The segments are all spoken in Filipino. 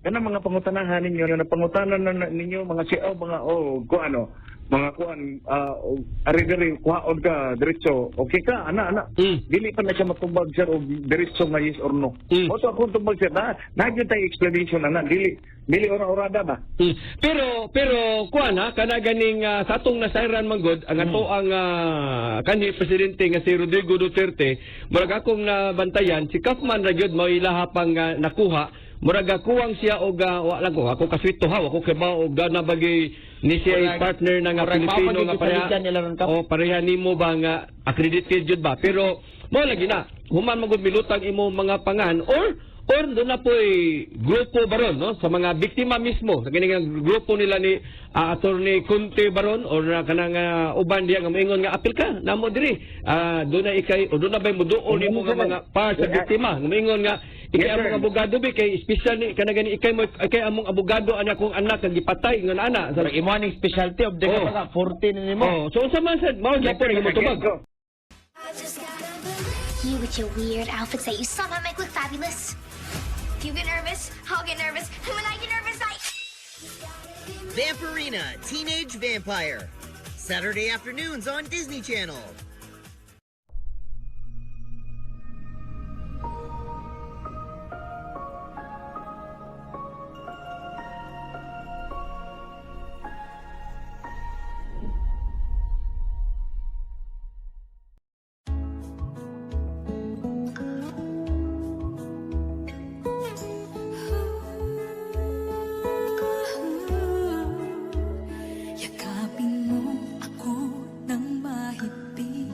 Kana mga pangutanahan ninyo na napangutanan na ninyo mga siaw mga kuano mga kuan ari-diri kuhaon ka diretso okay ka ana dili pa na siya matubag sir og diretso nga yes or no. O to akong tubag sir na nagyud tay explanation na dili ora-orada ba. Pero kuan ha kana ganing sa atong nasayran manggod ang ato ang kanhi presidente nga si Rodrigo Duterte murag akong nabantayan si Kaufman ra gyud mao ilaha pang nakuha. Murag kuwang siya og wala ko ako kaswito ha ako kay og na bagay ni siya partner na nga Pilipino nga pareha nimo ba nga accredited jud ba pero mo lagi na human magud milutang imo mga pangan or doon na po'y grupo baron no sa mga biktima mismo sa kining grupo nila ni Attorney Conte baron or kanang uban diya nga moingon nga apil ka namo diri doon na ikay o doon na bay muduol nimo nga mga par sa biktima moingon nga ikay among abogado bi kay special ni kana gani ikay among abogado ana kong anak nga gipatay nga ana sa imo aning specialty of the 14 nimo so sa man sad mao gyapon nga motubag You with your weird outfits that you somehow make look fabulous. If you get nervous, I'll get nervous. And when I get nervous, Vampirina, Teenage Vampire. Saturday afternoons on Disney Channel. Yakapin mo ako ng mahigpit.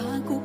Ako